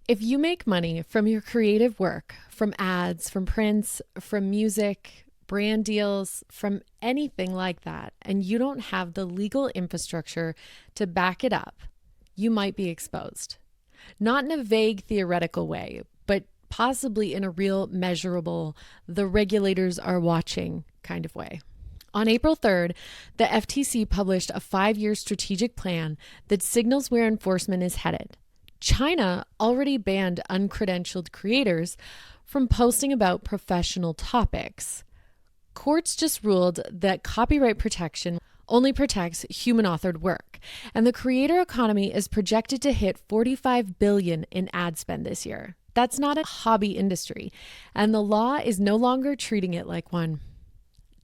If you make money from your creative work, from ads, from prints, from music, brand deals, from anything like that, and you don't have the legal infrastructure to back it up, you might be exposed. Not in a vague theoretical way, but possibly in a real measurable, the regulators are watching kind of way. On April 3rd, the FTC published a 5-year strategic plan that signals where enforcement is headed. China already banned uncredentialed creators from posting about professional topics. Courts just ruled that copyright protection only protects human-authored work, and the creator economy is projected to hit $45 billion in ad spend this year. That's not a hobby industry, and the law is no longer treating it like one.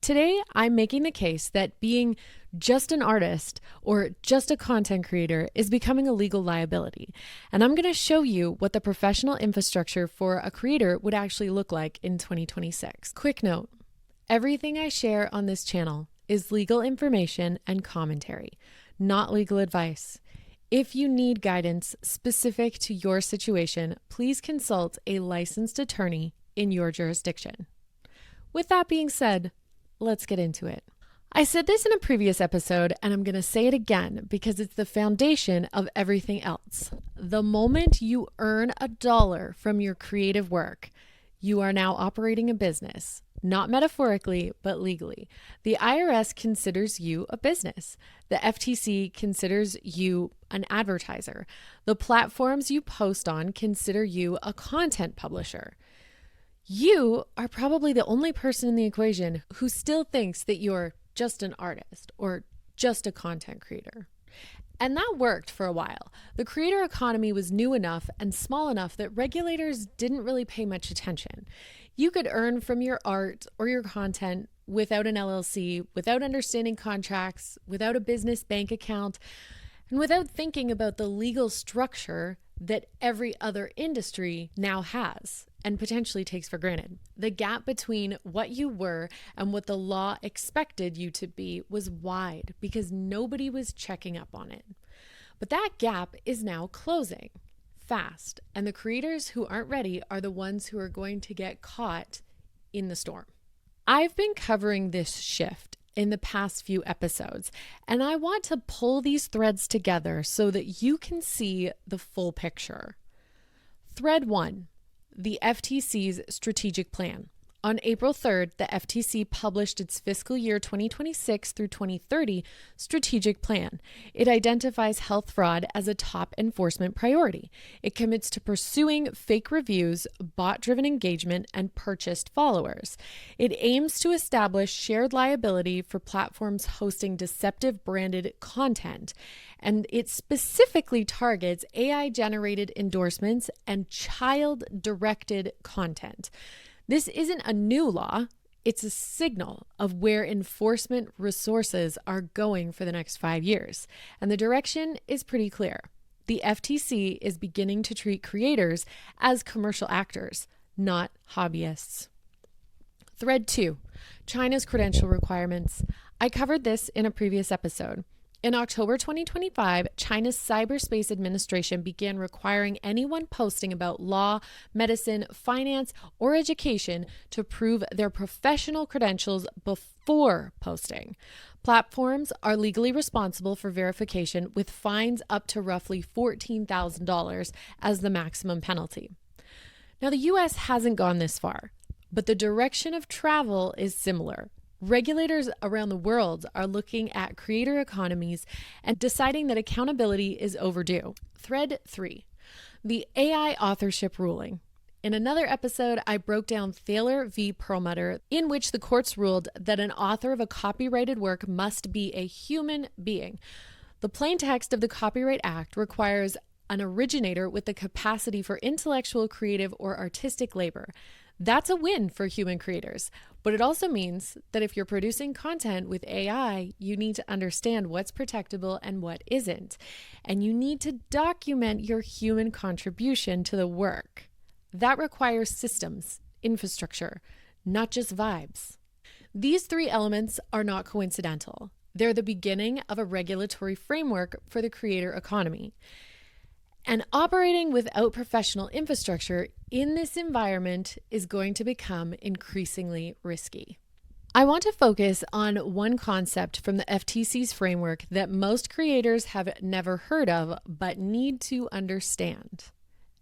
Today, I'm making the case that being just an artist or just a content creator is becoming a legal liability. And I'm going to show you what the professional infrastructure for a creator would actually look like in 2026. Quick note, everything I share on this channel is legal information and commentary, not legal advice. If you need guidance specific to your situation, please consult a licensed attorney in your jurisdiction. With that being said, let's get into it. I said this in a previous episode, and I'm going to say it again because it's the foundation of everything else. The moment you earn $1 from your creative work, you are now operating a business, not metaphorically, but legally. The IRS considers you a business. The FTC considers you an advertiser. The platforms you post on consider you a content publisher. You are probably the only person in the equation who still thinks that you're just an artist or just a content creator. And that worked for a while. The creator economy was new enough and small enough that regulators didn't really pay much attention. You could earn from your art or your content without an LLC, without understanding contracts, without a business bank account, and without thinking about the legal structure that every other industry now has and potentially takes for granted. The gap between what you were and what the law expected you to be was wide because nobody was checking up on it. But that gap is now closing fast, and the creators who aren't ready are the ones who are going to get caught in the storm. I've been covering this shift in the past few episodes, and I want to pull these threads together so that you can see the full picture. Thread 1. The FTC's strategic plan. On April 3rd, the FTC published its fiscal year 2026 through 2030 strategic plan. It identifies health fraud as a top enforcement priority. It commits to pursuing fake reviews, bot-driven engagement, and purchased followers. It aims to establish shared liability for platforms hosting deceptive branded content. And it specifically targets AI-generated endorsements and child-directed content. This isn't a new law, it's a signal of where enforcement resources are going for the next 5 years. And the direction is pretty clear. The FTC is beginning to treat creators as commercial actors, not hobbyists. Thread 2, China's credential requirements. I covered this in a previous episode. In October 2025, China's Cyberspace Administration began requiring anyone posting about law, medicine, finance, or education to prove their professional credentials before posting. Platforms are legally responsible for verification with fines up to roughly $14,000 as the maximum penalty. Now, the US hasn't gone this far, but the direction of travel is similar. Regulators around the world are looking at creator economies and deciding that accountability is overdue. Thread 3, the AI authorship ruling. In another episode, I broke down Thaler v. Perlmutter, in which the courts ruled that an author of a copyrighted work must be a human being. The plain text of the Copyright Act requires an originator with the capacity for intellectual, creative, or artistic labor. That's a win for human creators, but it also means that if you're producing content with AI, you need to understand what's protectable and what isn't, and you need to document your human contribution to the work. That requires systems, infrastructure, not just vibes. These 3 elements are not coincidental. They're the beginning of a regulatory framework for the creator economy. And operating without professional infrastructure in this environment is going to become increasingly risky. I want to focus on one concept from the FTC's framework that most creators have never heard of but need to understand.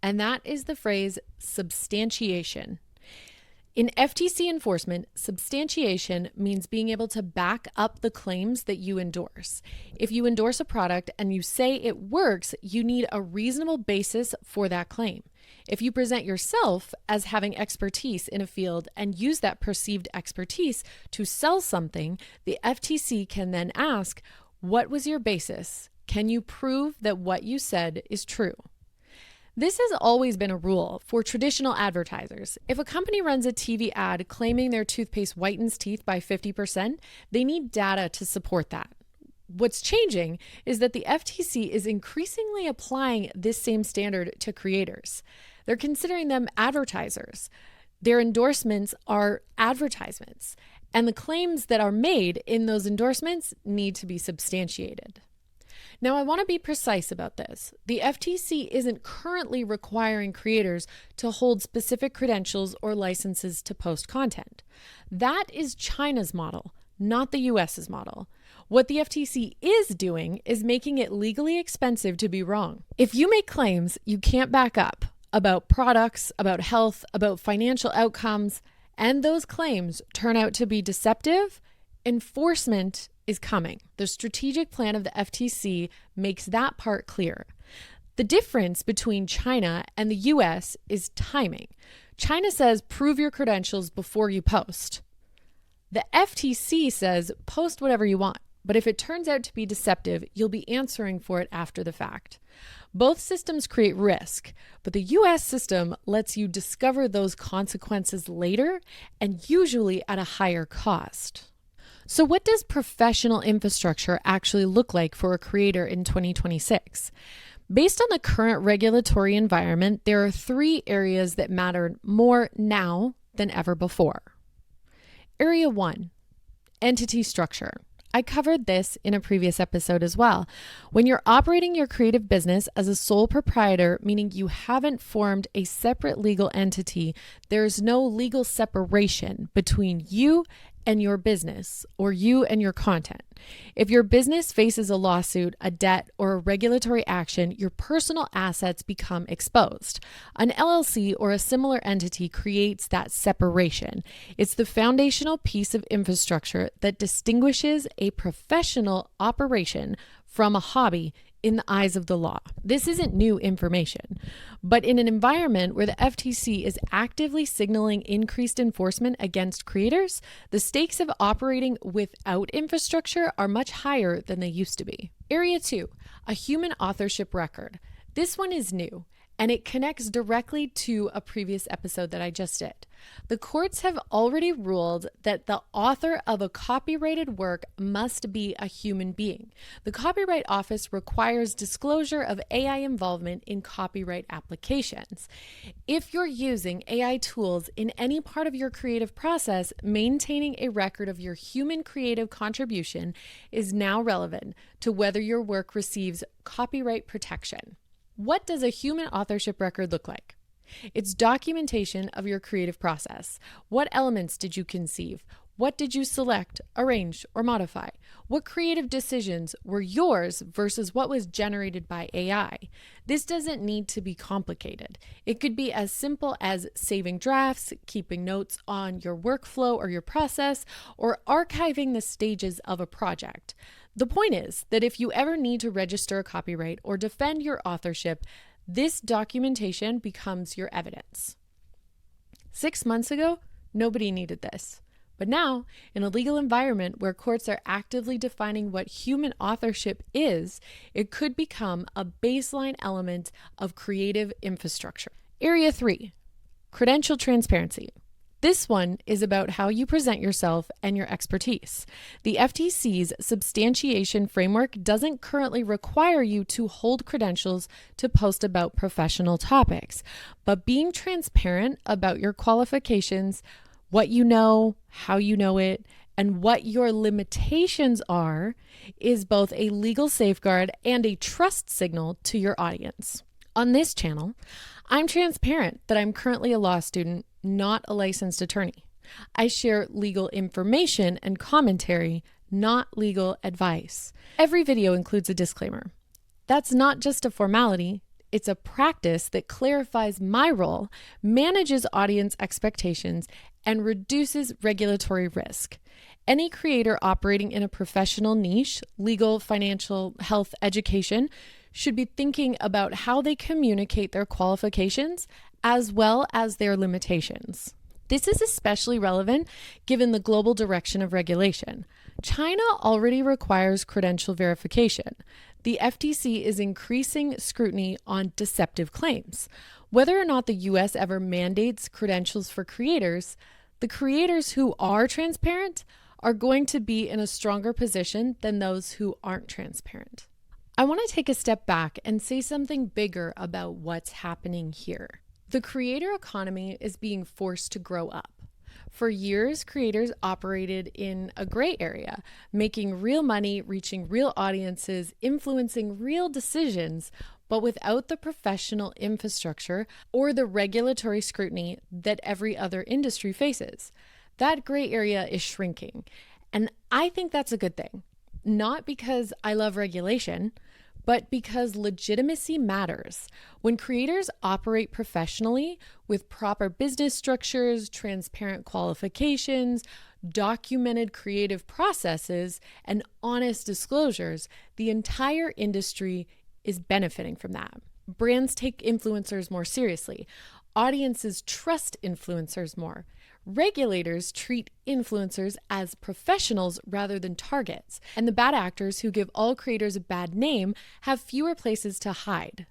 And that is the phrase substantiation. In FTC enforcement, substantiation means being able to back up the claims that you endorse. If you endorse a product and you say it works, you need a reasonable basis for that claim. If you present yourself as having expertise in a field and use that perceived expertise to sell something, the FTC can then ask, what was your basis? Can you prove that what you said is true? This has always been a rule for traditional advertisers. If a company runs a TV ad claiming their toothpaste whitens teeth by 50%, they need data to support that. What's changing is that the FTC is increasingly applying this same standard to creators. They're considering them advertisers. Their endorsements are advertisements, and the claims that are made in those endorsements need to be substantiated. Now, I want to be precise about this. The FTC isn't currently requiring creators to hold specific credentials or licenses to post content. That is China's model, not the US's model. What the FTC is doing is making it legally expensive to be wrong. If you make claims you can't back up about products, about health, about financial outcomes, and those claims turn out to be deceptive, enforcement is coming. The strategic plan of the FTC makes that part clear. The difference between China and the US is timing. China says prove your credentials before you post. The FTC says post whatever you want, but if it turns out to be deceptive, you'll be answering for it after the fact. Both systems create risk, but the US system lets you discover those consequences later and usually at a higher cost. So what does professional infrastructure actually look like for a creator in 2026? Based on the current regulatory environment, there are 3 areas that matter more now than ever before. Area 1, entity structure. I covered this in a previous episode as well. When you're operating your creative business as a sole proprietor, meaning you haven't formed a separate legal entity, there's no legal separation between you and your business or you and your content. If your business faces a lawsuit, a debt, or a regulatory action, your personal assets become exposed. An LLC or a similar entity creates that separation. It's the foundational piece of infrastructure that distinguishes a professional operation from a hobby in the eyes of the law. This isn't new information, but in an environment where the FTC is actively signaling increased enforcement against creators, the stakes of operating without infrastructure are much higher than they used to be. Area 2, a human authorship record. This one is new, and it connects directly to a previous episode that I just did. The courts have already ruled that the author of a copyrighted work must be a human being. The Copyright Office requires disclosure of AI involvement in copyright applications. If you're using AI tools in any part of your creative process, maintaining a record of your human creative contribution is now relevant to whether your work receives copyright protection. What does a human authorship record look like? It's documentation of your creative process. What elements did you conceive? What did you select, arrange, or modify? What creative decisions were yours versus what was generated by AI? This doesn't need to be complicated. It could be as simple as saving drafts, keeping notes on your workflow or your process, or archiving the stages of a project. The point is that if you ever need to register a copyright or defend your authorship, this documentation becomes your evidence. 6 months ago, nobody needed this. But now, in a legal environment where courts are actively defining what human authorship is, it could become a baseline element of creative infrastructure. Area 3, credential transparency. This one is about how you present yourself and your expertise. The FTC's substantiation framework doesn't currently require you to hold credentials to post about professional topics, but being transparent about your qualifications, what you know, how you know it, and what your limitations are is both a legal safeguard and a trust signal to your audience. On this channel, I'm transparent that I'm currently a law student, not a licensed attorney. I share legal information and commentary, not legal advice. Every video includes a disclaimer. That's not just a formality, it's a practice that clarifies my role, manages audience expectations, and reduces regulatory risk. Any creator operating in a professional niche, legal, financial, health, education, should be thinking about how they communicate their qualifications as well as their limitations. This is especially relevant given the global direction of regulation. China already requires credential verification. The FTC is increasing scrutiny on deceptive claims. Whether or not the US ever mandates credentials for creators, the creators who are transparent are going to be in a stronger position than those who aren't transparent. I want to take a step back and say something bigger about what's happening here. The creator economy is being forced to grow up. For years, creators operated in a gray area, making real money, reaching real audiences, influencing real decisions, but without the professional infrastructure or the regulatory scrutiny that every other industry faces. That gray area is shrinking, and I think that's a good thing. Not because I love regulation, but because legitimacy matters. When creators operate professionally with proper business structures, transparent qualifications, documented creative processes, and honest disclosures, the entire industry is benefiting from that. Brands take influencers more seriously. Audiences trust influencers more. Regulators treat influencers as professionals rather than targets, and the bad actors who give all creators a bad name have fewer places to hide.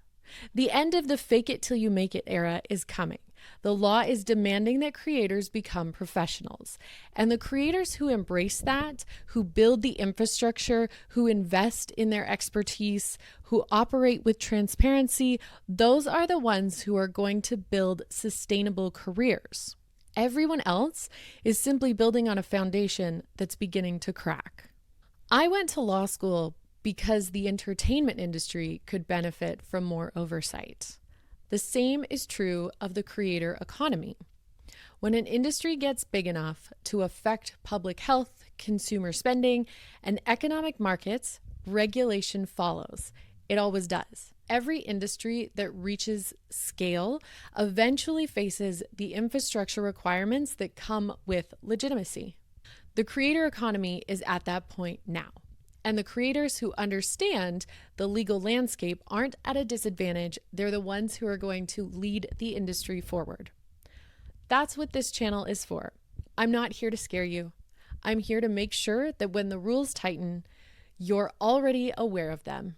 The end of the fake it till you make it era is coming. The law is demanding that creators become professionals, and the creators who embrace that, who build the infrastructure, who invest in their expertise, who operate with transparency, those are the ones who are going to build sustainable careers. Everyone else is simply building on a foundation that's beginning to crack. I went to law school because the entertainment industry could benefit from more oversight. The same is true of the creator economy. When an industry gets big enough to affect public health, consumer spending, and economic markets, regulation follows. It always does. Every industry that reaches scale eventually faces the infrastructure requirements that come with legitimacy. The creator economy is at that point now, and the creators who understand the legal landscape aren't at a disadvantage. They're the ones who are going to lead the industry forward. That's what this channel is for. I'm not here to scare you. I'm here to make sure that when the rules tighten, you're already aware of them.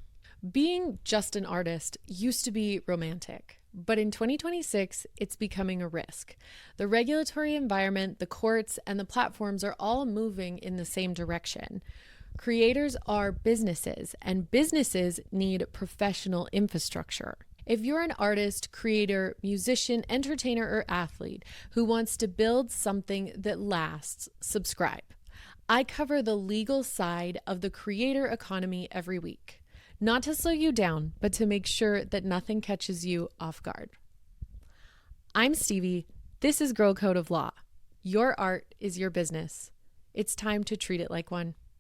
Being just an artist used to be romantic, but in 2026, it's becoming a risk. The regulatory environment, the courts, and the platforms are all moving in the same direction. Creators are businesses, and businesses need professional infrastructure. If you're an artist, creator, musician, entertainer, or athlete who wants to build something that lasts, subscribe. I cover the legal side of the creator economy every week. Not to slow you down, but to make sure that nothing catches you off guard. I'm Stevie. This is Girl Code of Law. Your art is your business. It's time to treat it like one.